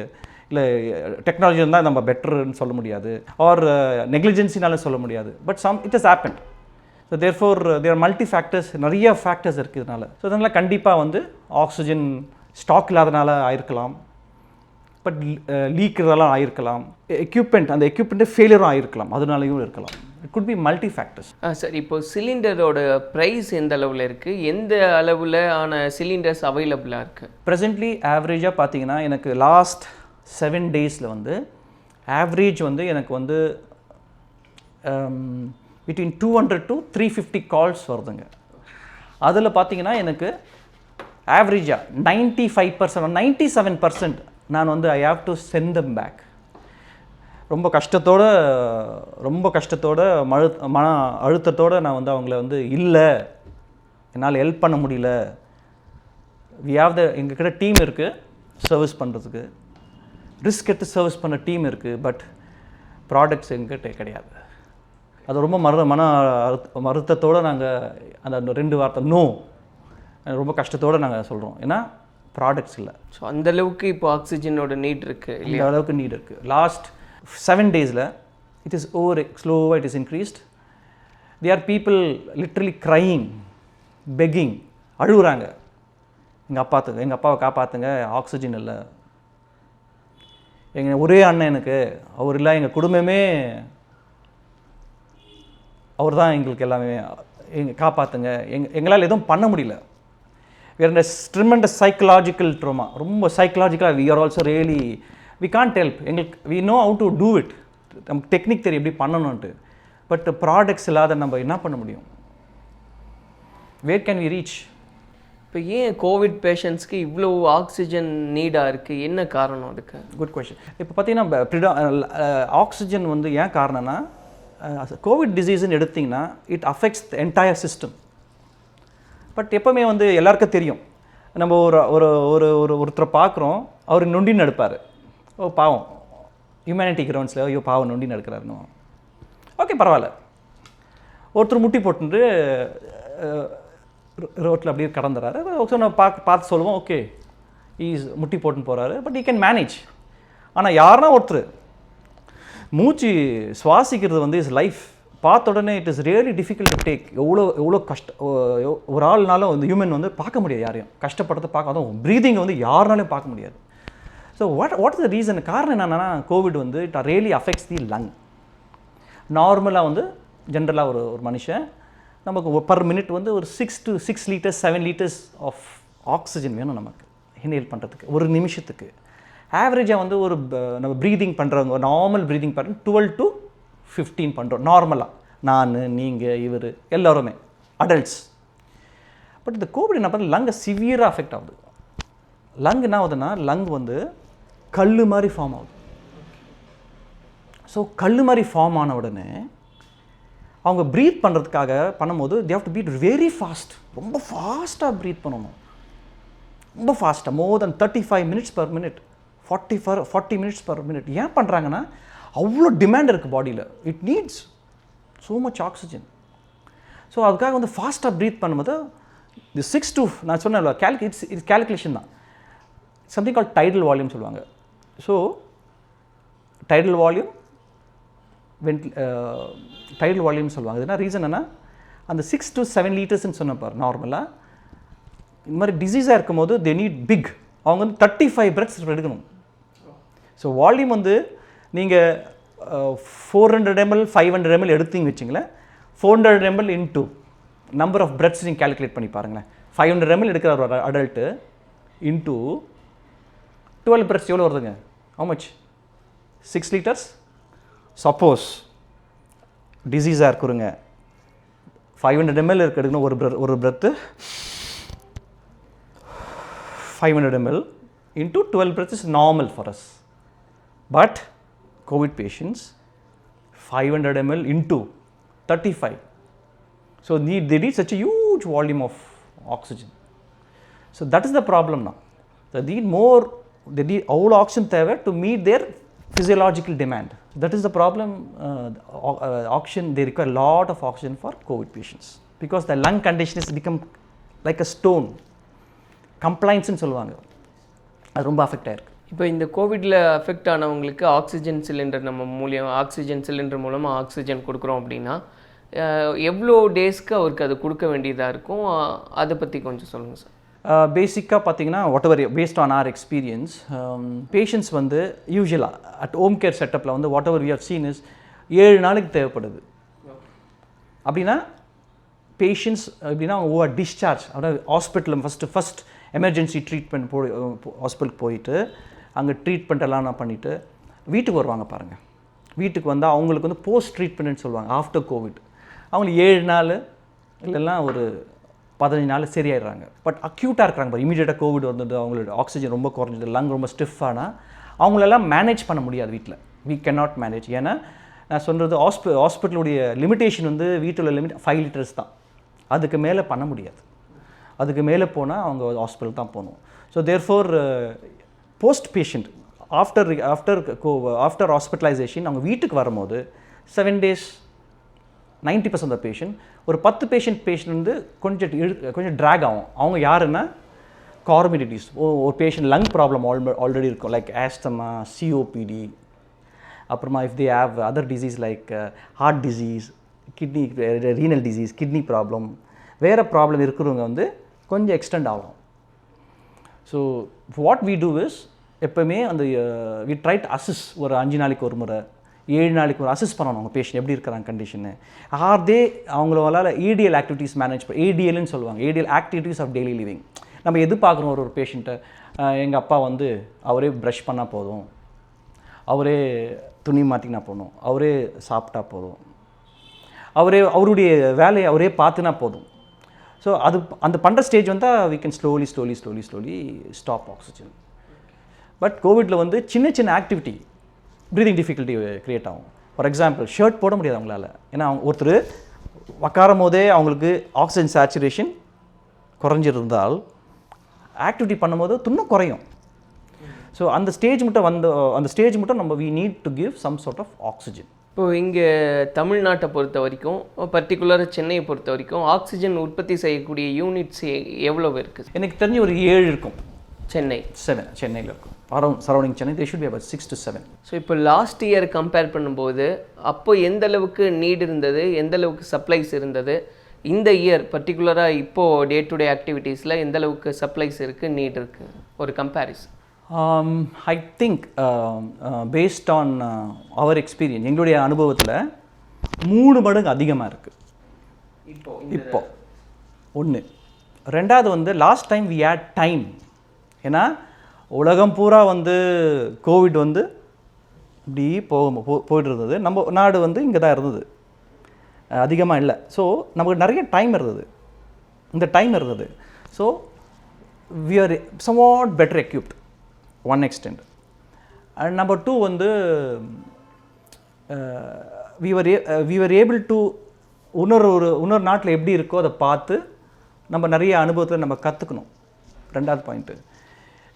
இல்லை டெக்னாலஜி இருந்தால் நம்ம பெட்டர்னு சொல்ல முடியாது, ஆர் நெக்லிஜென்சினால சொல்ல முடியாது. But it has happened. So therefore there are multi factors, நிறைய ஃபேக்டர்ஸ் இருக்குது இதனால். ஸோ அதனால் கண்டிப்பாக வந்து ஆக்சிஜன் ஸ்டாக் இல்லாதனால ஆயிருக்கலாம், பட் லீக்கிறதெல்லாம் ஆயிருக்கலாம், அந்த எக்யூப்மெண்ட்டு ஃபெயிலியரும் ஆயிருக்கலாம், அதனாலையும் இருக்கலாம். It could be multi factors. Sir, இப்போ சிலிண்டரோட ப்ரைஸ் எந்த அளவில் இருக்குது, எந்த அளவில் ஆன சிலிண்டர்ஸ் அவைலபிளாக இருக்குது? ப்ரெசென்ட்லி ஆவரேஜாக பார்த்தீங்கன்னா எனக்கு லாஸ்ட் 7 days வந்து ஆவரேஜ் வந்து எனக்கு வந்து between 200 to 350 கால்ஸ் வருதுங்க. அதில் பார்த்தீங்கன்னா எனக்கு ஆவரேஜாக 95% 97% நான் வந்து I have to send them back. ரொம்ப கஷ்டத்தோட மன அழுத்தத்தோடு நான் வந்து அவங்கள வந்து இல்லை என்னால் ஹெல்ப் பண்ண முடியல, எங்ககிட்ட டீம் இருக்குது சர்வீஸ் பண்ணுறதுக்கு, ரிஸ்க் எடுத்து சர்வீஸ் பண்ண டீம் இருக்குது, பட் ப்ராடக்ட்ஸ் எங்ககிட்ட கிடையாது. அது ரொம்ப மருத்துவத்தோடு நாங்கள் அந்த 2 வார்த்தை நோ ரொம்ப கஷ்டத்தோடு நாங்கள் சொல்கிறோம். ஏன்னா ப்ராடக்ட்ஸ் இல்லை. ஸோ அந்தளவுக்கு இப்போ ஆக்சிஜனோட நீட் இருக்குது, இந்த அளவுக்கு நீட் இருக்குது. லாஸ்ட் 7 daysல இட் இஸ் ஸ்லோவாக it is increased. They are people literally crying, begging, அழுகுறாங்க, எங்கள் அப்பாவை காப்பாற்றுங்க, ஆக்சிஜன் இல்லை. ஒரே அண்ணன் எனக்கு, அவர் இல்லை, எங்கள் குடும்பமே அவர் தான் எங்களுக்கு எல்லாமே, காப்பாற்றுங்க, எங்களால் எதுவும் பண்ண முடியல. வேறு இந்த ட்ரிமெண்டஸ் சைக்கலாஜிக்கல் ட்ரோமா, ரொம்ப சைக்கலாஜிக்கலாக we are also really we can't help. எங்களுக்கு we know how to do it, நமக்கு டெக்னிக் தெரியும் எப்படி பண்ணணுன்ட்டு, பட் ப்ராடக்ட்ஸ் இல்லாத நம்ம என்ன பண்ண முடியும்? Where can we reach? இப்போ ஏன் கோவிட் பேஷண்ட்ஸ்க்கு இவ்வளோ ஆக்சிஜன் நீடாக இருக்குது, என்ன காரணம் அதுக்கு? Good question. இப்போ பார்த்தீங்கன்னா ஆக்சிஜன் வந்து ஏன் காரணம்னா, கோவிட் டிசீஸ்ன்னு எடுத்திங்கன்னா it affects the entire system. But எப்போவுமே வந்து எல்லாருக்கும் தெரியும், நம்ம ஒருத்தரை பார்க்குறோம், அவர் நொண்டின்னு எடுப்பார், ஓ பாவம், ஹியூமனிட்டி கிரவுண்ட்ஸில் ஐயோ பாவம் நொண்டின்னு எடுக்கிறாருன்னு, ஓகே பரவாயில்ல. ஒருத்தர் முட்டி போட்டுட்டு ரோட்டில் அப்படியே கடந்துறாரு, நம்ம பார்த்து சொல்லுவோம், ஓகே ஈஸ் முட்டி போட்டுன்னு போகிறாரு, பட் ஈ கேன் மேனேஜ். ஆனால் யாருன்னா ஒருத்தர் மூச்சு சுவாசிக்கிறது வந்து இஸ் லைஃப், பார்த்த உடனே it is really difficult to take. எவ்வளோ ஒரு ஆள்னாலும் வந்து ஹியூமன் வந்து பார்க்க முடியாது, யாரையும் கஷ்டப்படுறத பார்க்க, அதுவும் ப்ரீதிங்கை வந்து யாருனாலையும் பார்க்க முடியாது. So what is the reason? காரணம் என்னென்னா, கோவிட் வந்து it really affects the lung. நார்மலாக வந்து ஜென்ரலாக ஒரு மனுஷன் நமக்கு பர் மினிட் வந்து ஒரு 6 liters 7 liters ஆஃப் ஆக்சிஜன் வேணும் நமக்கு இன்ஹேல் பண்ணுறதுக்கு ஒரு நிமிஷத்துக்கு. ஆவரேஜாக வந்து ஒரு நம்ம ப்ரீதிங் பண்ணுறவங்க, நார்மல் ப்ரீதிங் பண்ணுறோம் 12 to 15 பண்ணுறோம் நார்மலாக, நான், நீங்கள், இவர் எல்லோருமே அடல்ட்ஸ். பட் இந்த கோவிட் என்ன பண்ணுறது, லங்கை சிவியராக அஃபெக்ட் ஆகுது. லங் என்ன ஆகுதுன்னா, லங் வந்து கல் மாதிரி ஃபார்ம் ஆகுது. ஸோ கல் மாதிரி ஃபார்ம் ஆன உடனே அவங்க ப்ரீத் பண்ணுறதுக்காக பண்ணும்போது they have to beat very fast, ரொம்ப ஃபாஸ்ட்டாக ப்ரீத் பண்ணணும், ரொம்ப ஃபாஸ்ட்டாக, more than 35 minutes per minute, 40 minutes per minute. ஏன் பண்ணுறாங்கன்னா அவ்வளோ டிமாண்ட் இருக்குது பாடியில், it needs so much oxygen. So அதுக்காக வந்து ஃபாஸ்ட்டாக ப்ரீத் பண்ணும்போது இந்த 6 to, நான் சொன்னேன் இட்ஸ் கேல்குலேஷன் தான், சம்திங் கால் டைடல் வால்யூம் சொல்லுவாங்க. So tidal volume tidal volume சொல்லுவாங்க. இதுனா ரீசன் என்ன, அந்த 6 to 7 liters சொன்னப்பார் நார்மலாக இந்த மாதிரி டிசீஸாக இருக்கும்போது தே நீட் பிக், அவங்க வந்து 35 breaths எடுக்கணும். ஸோ வால்யூம் வந்து நீங்கள் 400 ml 500 ml எடுத்தீங்க வச்சிங்களேன், 400 ml into number of breaths நீங்கள் கேல்குலேட் பண்ணி பாருங்களேன். 500 ml எடுக்கிற ஒரு அடல்ட்டு இன்ட்டு 12 breaths எவ்வளோ வருதுங்க, how much, 6 liters. சப்போஸ் டிசீஸாக இருக்குறங்க 500 ml எடுக்கணும், ஒரு breath 500 ml into 12 breaths is normal for us. But COVID patients 500 ml into 35. So they need such a huge volume of oxygen. So that is the problem now. They need more, they need all oxygen தேவை to meet their physiological demand. That is the problem. Oxygen, they require a lot of oxygen for COVID patients because the lung condition has become like a stone. கம்ப்ளைன்ஸ்னு சொல்லுவாங்க, அது ரொம்ப affect ஆகிருக்கு. இப்போ இந்த கோவிடில் affect ஆனவங்களுக்கு oxygen cylinder oxygen cylinder மூலமாக oxygen கொடுக்குறோம் அப்படின்னா எவ்வளோ டேஸ்க்கு அவருக்கு அது கொடுக்க வேண்டியதாக இருக்கும், அதை பற்றி கொஞ்சம் சொல்லுங்கள் சார். பேசிக்காக பார்த்தீங்கன்னா what based on our experience, patients வந்து யூஸ்வலாக அட் ஹோம் கேர் செட்டப்பில் வந்து whatever we have seen is 7 நாளைக்கு தேவைப்படுது. அப்படின்னா பேஷண்ட்ஸ் அப்படின்னா அவங்க டிஸ்சார்ஜ், அதாவது ஹாஸ்பிட்டலில் ஃபஸ்ட் எமர்ஜென்சி ட்ரீட்மெண்ட் ஹாஸ்பிட்டலுக்கு போயிட்டு அங்கே ட்ரீட்மெண்ட் எல்லாம் பண்ணிவிட்டு வீட்டுக்கு வருவாங்க பாருங்கள். வீட்டுக்கு வந்தால் அவங்களுக்கு வந்து போஸ்ட் ட்ரீட்மெண்ட்னு சொல்லுவாங்க. ஆஃப்டர் கோவிட் அவங்களுக்கு 7 நாள் இல்லைன்னா ஒரு 15 நாள் சரியாயிடுறாங்க. பட் அக்யூட்டாக இருக்கிறாங்க பாரு, இமீடியட்டாக கோவிட் வந்தது, அவங்களோட ஆக்சிஜன் ரொம்ப குறைஞ்சது, லங் ரொம்ப ஸ்டிஃபானால் அவங்களெல்லாம் மேனேஜ் பண்ண முடியாது வீட்டில். We cannot manage. ஏன்னா நான் சொல்கிறது ஹாஸ்பிட்டலுடைய லிமிட்டேஷன் வந்து வீட்டில் லிமிட் 5 liters தான், அதுக்கு மேலே பண்ண முடியாது. அதுக்கு மேலே போனால் அவங்க ஹாஸ்பிட்டல் தான் போகணும். So therefore post patient after hospitalisation அவங்க வீட்டுக்கு வரும்போது 7 days 90% ஆஃப் த பேஷண்ட், ஒரு 10 பேஷண்ட் வந்து கொஞ்சம் ட்ராக் ஆகும். அவங்க யாருன்னா கார்மிடிட்டிஸ், ஒரு பேஷண்ட் லங் ப்ராப்ளம் ஆல்ரெடி இருக்கும், லைக் ஆஸ்தமா, சிஓபிடி, அப்புறமா if they have other disease like heart disease, kidney renal disease, kidney problem, வேறு ப்ராப்ளம் இருக்கிறவங்க வந்து கொஞ்சம் எக்ஸ்டெண்ட் ஆகும். So what we do is, எப்போவுமே அந்த வி ட்ரை டு அசிஸ், ஒரு 5 நாளைக்கு ஒரு முறை 7 நாளைக்கு ஒரு அசிஸ் பண்ணணும் அவங்க பேஷண்ட் எப்படி இருக்கிறாங்க கண்டிஷனு. ஆர்தே அவங்களால ஏடிஎல் ஆக்டிவிட்டீஸ் மேனேஜ் ஏடிஎல்னு சொல்லுவாங்க, ADL activities of daily living. நம்ம எது பார்க்குறோம் ஒரு பேஷண்ட்டை, எங்கள் அப்பா வந்து அவரே ப்ரஷ் பண்ணால் போதும், அவரே துணி மாற்றினா போதும், அவரே சாப்பிட்டா போதும், அவருடைய வேலையை அவரே பார்த்துனா போதும். ஸோ அது அந்த பண்ணுற ஸ்டேஜ் வந்தால் we can slowly stop oxygen. But கோவிடில் வந்து சின்ன ஆக்டிவிட்டி ப்ரீதிங் டிஃபிகல்ட்டி க்ரியேட் ஆகும். ஃபார் எக்ஸாம்பிள் ஷர்ட் போட முடியாது அவங்களால, ஏன்னா ஒருத்தர் உக்காரும் போதே அவங்களுக்கு ஆக்சிஜன் சேச்சுரேஷன் குறைஞ்சிருந்தால் ஆக்டிவிட்டி பண்ணும்போது இன்னும் குறையும். ஸோ அந்த ஸ்டேஜ் மட்டும் நம்ம we need to give some sort of oxygen. இப்போது இங்கே தமிழ்நாட்டை பொறுத்த வரைக்கும், பர்டிகுலராக சென்னையை பொறுத்த வரைக்கும் ஆக்சிஜன் உற்பத்தி செய்யக்கூடிய யூனிட்ஸ் எவ்வளோ இருக்குது? எனக்கு தெரிஞ்சு ஒரு 7 இருக்கும். சென்னையில் இருக்கும், surrounding Chennai. They should be about 6 to 7. So இப்போ லாஸ்ட் இயர் கம்பேர் பண்ணும்போது அப்போ எந்த அளவுக்கு நீட் இருந்தது, எந்த அளவுக்கு சப்ளைஸ் இருந்தது, இந்த இயர் பர்டிகுலராக இப்போது டே டு டே ஆக்டிவிட்டீஸில் எந்த அளவுக்கு சப்ளைஸ் இருக்குது, நீட் இருக்குது, ஒரு comparison? I think based on our experience, எங்களுடைய அனுபவத்தில் 3 மடங்கு அதிகமாக இருக்குது இப்போ. ஒன்று. ரெண்டாவது வந்து last time we had time. ஏன்னா உலகம் பூரா வந்து கோவிட் வந்து இப்படி போயிட்டு இருந்தது, நம்ம நாடு வந்து இங்கே தான் இருந்தது, அதிகமாக இல்லை. ஸோ நமக்கு நிறைய டைம் இருந்தது, இந்த டைம் இருந்தது. So we are somewhat better equipped one extent. And number 2 வந்து we were able to இன்னொரு நாட்டில் எப்படி இருக்கோ அதை பார்த்து நம்ம நிறைய அனுபவத்தில் நம்ம கற்றுக்கணும். ரெண்டாவது பாயிண்ட்டு,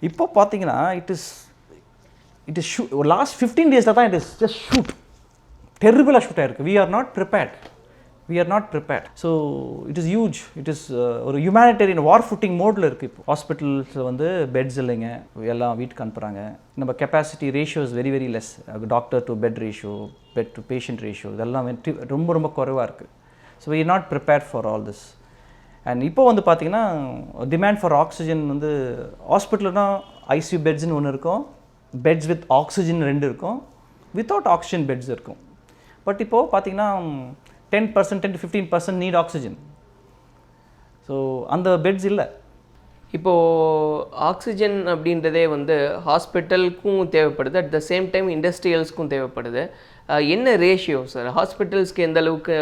இப்போ பார்த்தீங்கன்னா இட் இஸ் லாஸ்ட் 15 டேஸில் தான் இட் இஸ் ஜஸ்ட் ஷூட் டெரிபிளாக ஷூட் ஆகிருக்கு. We are not prepared. So it is huge. It is ஒரு ஹியூமனிடேரியன் வார் ஃபுட்டிங் மோடில் இருக்குது. இப்போ ஹாஸ்பிட்டல்ஸில் வந்து பெட்ஸ் இல்லைங்க, எல்லாம் வீட்டுக்கு அனுப்புகிறாங்க. நம்ம capacity ratio is very very less. Doctor to bed ratio, bed to patient ratio இதெல்லாம் ரொம்ப ரொம்ப குறைவாக இருக்குது. So we are not prepared for all this. And இப்போ வந்து பார்த்திங்கன்னா டிமாண்ட் ஃபார் ஆக்சிஜன் வந்து ஹாஸ்பிட்டல்னா ஐசியூ பெட்ஸ்னு ஒன்று இருக்கும், பெட்ஸ் வித் ஆக்சிஜன் 2 இருக்கும், வித்தவுட் ஆக்சிஜன் பெட்ஸ் இருக்கும். பட் இப்போது பார்த்திங்கன்னா 10% to 15% நீட் ஆக்சிஜன். ஸோ அந்த பெட்ஸ் இல்லை. இப்போது ஆக்சிஜன் அப்படின்றதே வந்து ஹாஸ்பிட்டலுக்கும் தேவைப்படுது, அட் த சேம் டைம் இண்டஸ்ட்ரியல்ஸ்க்கும் தேவைப்படுது. என்ன ரேஷியோ சார்? ஹாஸ்பிட்டல்ஸ்க்கு எந்த அளவுக்கு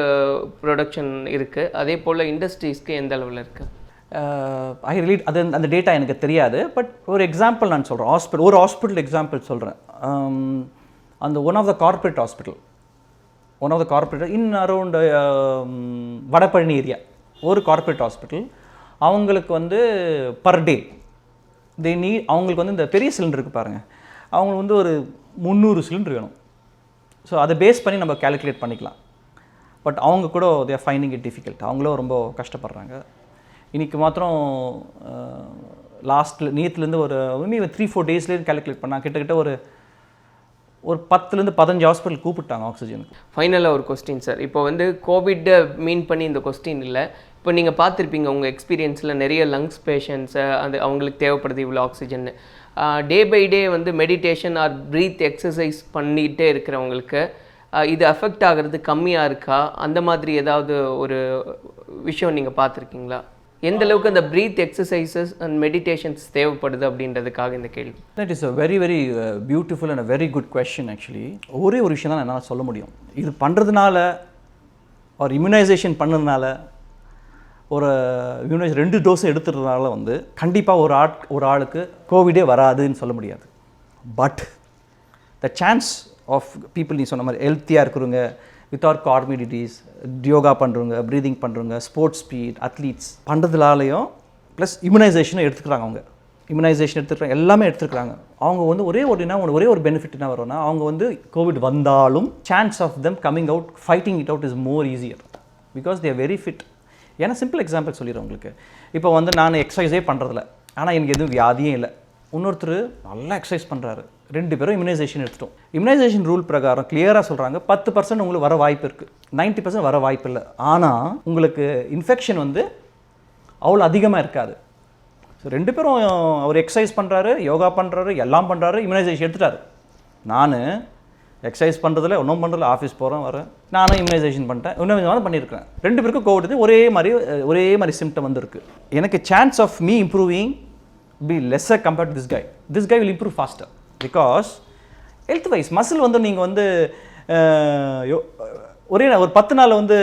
ப்ரொடக்ஷன் இருக்குது, அதே போல் இண்டஸ்ட்ரீஸ்க்கு எந்த அளவில் இருக்குது? அந்த டேட்டா எனக்கு தெரியாது. பட் ஒரு எக்ஸாம்பிள் நான் சொல்கிறேன். ஒரு ஹாஸ்பிட்டல் எக்ஸாம்பிள் சொல்கிறேன். அந்த one of the corporate in around Vadapalani area ஒரு கார்பரேட் ஹாஸ்பிட்டல். அவங்களுக்கு வந்து பர் டே அவங்களுக்கு வந்து இந்த பெரிய சிலிண்டருக்கு பாருங்கள், அவங்களுக்கு வந்து ஒரு 300 சிலிண்டர் வேணும். ஸோ அதை பேஸ் பண்ணி நம்ம கேல்குலேட் பண்ணிக்கலாம். பட் அவங்க கூட they are finding it difficult. அவங்களும் ரொம்ப கஷ்டப்படுறாங்க. இன்றைக்கி மாத்திரம் நேற்றுலேருந்து ஒரு 3-4 டேஸ்லேருந்து கேல்குலேட் பண்ணால் கிட்டத்தட்ட ஒரு 10லேருந்து 15 ஹாஸ்பிட்டல் கூப்பிட்டாங்க ஆக்சிஜனுக்கு. ஃபைனலாக ஒரு கொஸ்டின் சார். இப்போ வந்து கோவிட்டை மீன் பண்ணி இந்த கொஸ்டின் இல்லை, இப்போ நீங்கள் பார்த்துருப்பீங்க உங்கள் எக்ஸ்பீரியன்ஸில் நிறைய லங்ஸ் பேஷண்ட்ஸை அவங்களுக்கு தேவைப்படுது இவ்வளோ ஆக்சிஜன். டே பை டே வந்து மெடிடேஷன் ஆர் ப்ரீத் எக்ஸசைஸ் பண்ணிகிட்டே இருக்கிறவங்களுக்கு இது அஃபெக்ட் ஆகிறது கம்மியாக இருக்கா? அந்த மாதிரி ஏதாவது ஒரு விஷயம் நீங்கள் பார்த்துருக்கீங்களா? எந்த அளவுக்கு அந்த ப்ரீத் எக்ஸசைசஸ் அண்ட் மெடிடேஷன்ஸ் தேவைப்படுது அப்படின்றதுக்காக இந்த கேள்வி. That is a very very beautiful and a very good question. Actually ஒரே ஒரு விஷயம் தான் என்னால் சொல்ல முடியும். இது பண்ணுறதுனால ஒரு இம்யூனைசேஷன் பண்ணதுனால ஒரு 2 டோஸும் எடுத்துறதுனால வந்து கண்டிப்பாக ஒரு ஆளுக்கு கோவிடே வராதுன்னு சொல்ல முடியாது. But the chance of people நீ சொன்ன மாதிரி ஹெல்த்தியாக இருக்கிறவங்க, வித்தவுட் கார்மிடிட்டிஸ், யோகா பண்ணுறவங்க, ப்ரீதிங் பண்ணுறவங்க, ஸ்போர்ட்ஸ் ஸ்பீட் அத்லீட்ஸ் பண்ணுறதுனாலையும் ப்ளஸ் இம்யூனைசேஷனும் எடுத்துக்கிறாங்க. அவங்க இம்யூனைசேஷன் எடுத்துக்கிறாங்க, எல்லாமே எடுத்துக்கிறாங்க. அவங்க வந்து ஒரே ஒரு பெனிஃபிட் என்ன வரும்னா, அவங்க வந்து கோவிட் வந்தாலும் chance of them coming out, fighting it out is more easier because they are very fit. ஏன்னா சிம்பிள் எக்ஸாம்பிள் சொல்லிடுறேன் உங்களுக்கு. இப்போ வந்து நான் எக்ஸசைஸே பண்ணுறதில்ல, ஆனால் எனக்கு எதுவும் வியாதியும் இல்லை. இன்னொருத்தர் நல்லா எக்ஸசைஸ் பண்ணுறாரு, 2 பேரும் இம்யூனைசேஷன் எடுத்துட்டோம். இம்யூனைசேஷன் ரூல் பிரகாரம் கிளியராக சொல்கிறாங்க 10% உங்களுக்கு வர வாய்ப்பு இருக்குது, 90% வர வாய்ப்பு இல்லை. ஆனால் உங்களுக்கு இன்ஃபெக்ஷன் வந்து அவ்வளோ அதிகமாக இருக்காது. ஸோ 2 பேரும் அவர் எக்ஸசைஸ் பண்ணுறாரு, யோகா பண்ணுறாரு, எல்லாம் பண்ணுறாரு, இம்யூனைசேஷன் எடுத்துட்டாரு. நான் எக்ஸசைஸ் பண்ணுறதில்ல, ஒன்றும் பண்ணுறதில்ல, ஆஃபீஸ் போகிறேன் வரேன், நானும் இம்யூனைசேஷன் பண்ணிட்டேன், இன்னும் பண்ணியிருக்கேன். 2 பேருக்கும் கோவிட் ஒரே மாதிரி சிம்டம் வந்துருக்கு. எனக்கு chance of me improving be lesser compared to this guy will improve faster because health wise muscle வந்து நீங்கள் வந்து ஒரு 10 நாள் வந்து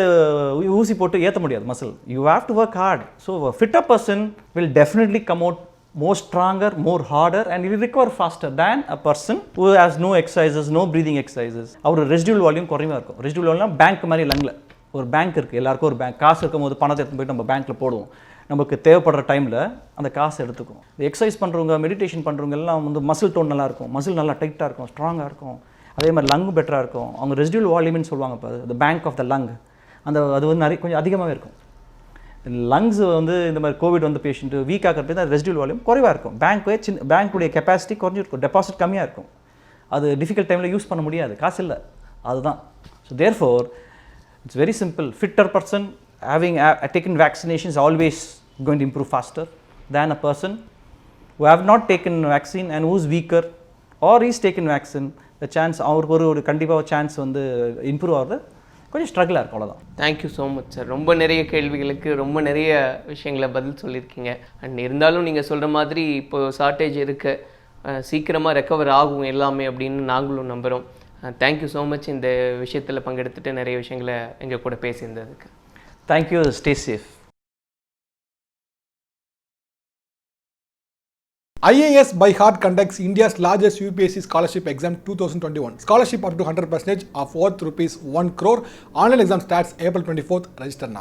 ஊசி போட்டு ஏற்ற முடியாது muscle. You have to work hard. So a fitter person will definitely come out more stronger, more harder and he will recover faster than a person who has no exercises, no breathing exercises. Our residual volume குறைவாக இருக்கும். residual volume bank மாதிரி லங்கில் ஒரு bank இருக்குது. எல்லாருக்கும் ஒரு bank, காசு இருக்கும் போது பணத்தை எடுத்து போய்ட்டு நம்ம பேங்க்கில் போடுவோம். நமக்கு தேவைப்படுற டைமில் அந்த காசை எடுத்துக்கும். எக்ஸசைஸ் பண்ணுறவங்க, மெடிடேஷன் பண்ணுறவங்க எல்லாம் வந்து மசில் டோன் நல்லாயிருக்கும், மசில் நல்லா டைட்டாக இருக்கும், ஸ்ட்ராங்காக இருக்கும். அதே மாதிரி லங்கு பெட்டராக இருக்கும். அவங்க ரெசிடுவல் வால்யூம்னு சொல்லுவாங்க. இப்போ அது பேங்க் ஆஃப் த லங், அது வந்து கொஞ்சம் அதிகமாகவே இருக்கும். லங்ஸ் வந்து இந்த மாதிரி கோவிட் வந்து பேஷண்ட்டு வீக் ஆகிறப்ப தான் ரெசிடுவல் வால்யூம் குறைவாக இருக்கும். பேங்க்குடைய கெப்பாசிட்டி குறைஞ்சிருக்கும், டெபாசிட் கம்மியாக இருக்கும். அது டிஃபிகல்ட் டைமில் யூஸ் பண்ண முடியாது, காசு இல்லை, அதுதான். So therefore it's very simple. Fitter person having taken vaccination is always going to improve faster than a person who have not taken vaccine and who is weaker or is taken vaccine. The chance அவருக்கு ஒரு கண்டிப்பாக chance வந்து improve ஆகிறது கொஞ்சம் ஸ்ட்ரகிளாக இருக்கும், அவ்வளோதான். Thank you so much sir. ரொம்ப நிறைய கேள்விகளுக்கு ரொம்ப நிறைய விஷயங்களை பதில் சொல்லியிருக்கீங்க. அண்ட் இருந்தாலும் நீங்கள் சொல்கிற மாதிரி இப்போ ஷார்ட்டேஜ் இருக்குது, சீக்கிரமாக ரெக்கவர் ஆகும் எல்லாமே அப்படின்னு நாங்களும் நம்புகிறோம். தேங்க்யூ ஸோ மச் இந்த விஷயத்தில் பங்கெடுத்துட்டு நிறைய விஷயங்களை எங்கள் கூட பேசியிருந்ததுக்கு. Thank you. Stay safe. IAS by Heart conducts India's largest UPSC scholarship exam 2021. Scholarship up to 100% of worth rupees 1 crore. Online exam starts April 24th. Register now.